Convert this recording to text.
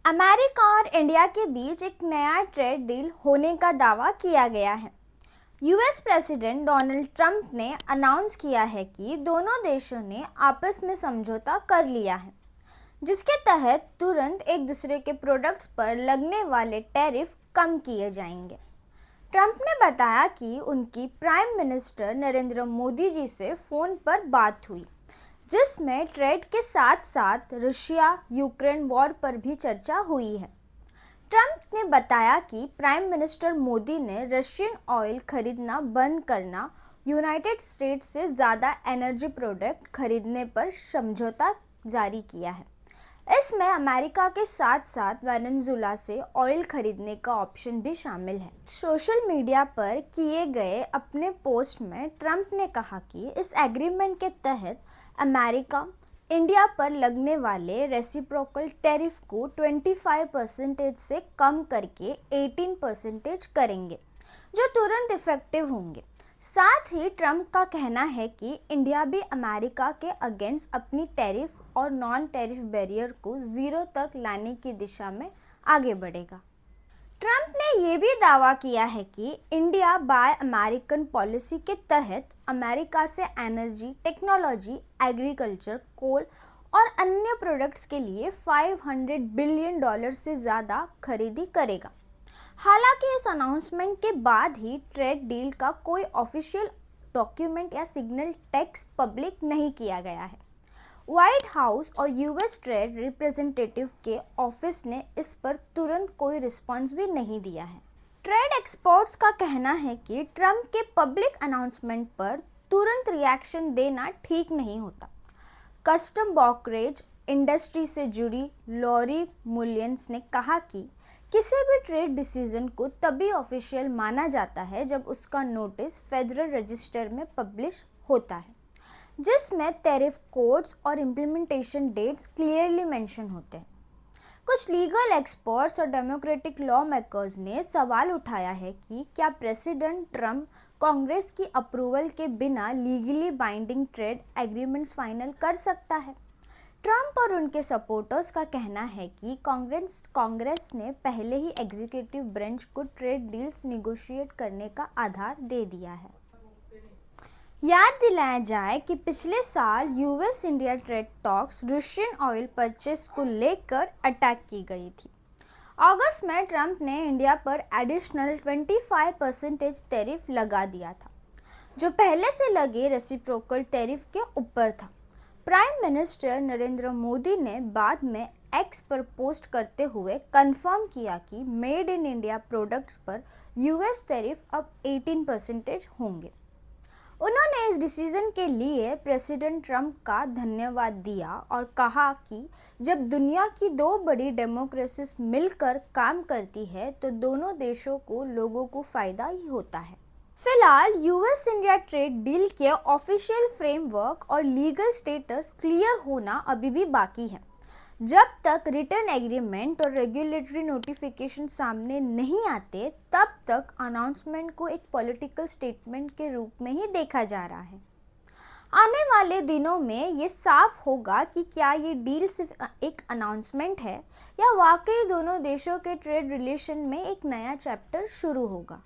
America और India के बीच एक नया ट्रेड डील होने का दावा किया गया है। यूएस प्रेसिडेंट डोनाल्ड ट्रंप ने अनाउंस किया है कि दोनों देशों ने आपस में समझौता कर लिया है, जिसके तहत तुरंत एक दूसरे के प्रोडक्ट्स पर लगने वाले टैरिफ कम किए जाएंगे। ट्रंप ने बताया कि उनकी प्राइम मिनिस्टर नरेंद्र मोदी जी से फ़ोन पर बात हुई, जिसमें ट्रेड के साथ साथ रशिया यूक्रेन वॉर पर भी चर्चा हुई है। ट्रंप ने बताया कि प्राइम मिनिस्टर मोदी ने रशियन ऑयल खरीदना बंद करना, यूनाइटेड स्टेट्स से ज़्यादा एनर्जी प्रोडक्ट खरीदने पर समझौता जारी किया है। इसमें अमेरिका के साथ साथ वेनेजुएला से ऑयल खरीदने का ऑप्शन भी शामिल है। सोशल मीडिया पर किए गए अपने पोस्ट में ट्रंप ने कहा कि इस एग्रीमेंट के तहत अमेरिका इंडिया पर लगने वाले रेसिप्रोकल टैरिफ को 25% से कम करके 18% करेंगे, जो तुरंत इफेक्टिव होंगे। साथ ही ट्रंप का कहना है कि इंडिया भी अमेरिका के अगेंस्ट अपनी टैरिफ और नॉन टैरिफ बैरियर को ज़ीरो तक लाने की दिशा में आगे बढ़ेगा। ट्रंप ने ये भी दावा किया है कि इंडिया बाय अमेरिकन पॉलिसी के तहत अमेरिका से एनर्जी, टेक्नोलॉजी, एग्रीकल्चर, कोल और अन्य प्रोडक्ट्स के लिए $500 बिलियन से ज़्यादा खरीदी करेगा। हालांकि इस अनाउंसमेंट के बाद ही ट्रेड डील का कोई ऑफिशियल डॉक्यूमेंट या सिग्नल टेक्स्ट पब्लिक नहीं किया गया है। व्हाइट हाउस और यूएस ट्रेड रिप्रेजेंटेटिव के ऑफिस ने इस पर तुरंत कोई रिस्पांस भी नहीं दिया है। ट्रेड एक्सपर्ट्स का कहना है कि ट्रंप के पब्लिक अनाउंसमेंट पर तुरंत रिएक्शन देना ठीक नहीं होता। कस्टम ब्रोकरेज इंडस्ट्री से जुड़ी लॉरी मुलियंस ने कहा कि किसी भी ट्रेड डिसीजन को तभी ऑफिशियल माना जाता है जब उसका नोटिस फेडरल रजिस्टर में पब्लिश होता है, जिसमें टैरिफ कोड्स और इम्प्लीमेंटेशन डेट्स क्लियरली मेंशन होते हैं। कुछ लीगल एक्सपर्ट्स और डेमोक्रेटिक लॉ मेकर्स ने सवाल उठाया है कि क्या प्रेसिडेंट ट्रंप कांग्रेस की अप्रूवल के बिना legally binding trade agreements final कर सकता है। ट्रंप और उनके सपोर्टर्स का कहना है कि कांग्रेस ने पहले ही एग्जीक्यूटिव ब्रांच को ट्रेड डील्स निगोशिएट करने का आधार दे दिया है। याद दिलाया जाए कि पिछले साल US India trade talks Russian oil purchase को लेकर अटैक की गई थी। अगस्त में ट्रंप ने इंडिया पर एडिशनल 25% टैरिफ लगा दिया था, जो पहले से लगे रेसिप्रोकल टैरिफ के ऊपर था। प्राइम मिनिस्टर नरेंद्र मोदी ने बाद में एक्स पर पोस्ट करते हुए कंफर्म किया कि मेड इन इंडिया प्रोडक्ट्स पर यूएस टैरिफ अब 18% होंगे। उन्होंने इस डिसीजन के लिए प्रेसिडेंट ट्रंप का धन्यवाद दिया और कहा कि जब दुनिया की दो बड़ी डेमोक्रेसीज मिलकर काम करती है तो दोनों देशों को लोगों को फ़ायदा ही होता है। फिलहाल यूएस इंडिया ट्रेड डील के ऑफिशियल फ्रेमवर्क और लीगल स्टेटस क्लियर होना अभी भी बाकी है। जब तक रिटर्न एग्रीमेंट और रेगुलेटरी नोटिफिकेशन सामने नहीं आते, तब तक अनाउंसमेंट को एक पॉलिटिकल स्टेटमेंट के रूप में ही देखा जा रहा है। आने वाले दिनों में ये साफ होगा कि क्या ये डील सिर्फ एक अनाउंसमेंट है या वाकई दोनों देशों के ट्रेड रिलेशन में एक नया चैप्टर शुरू होगा।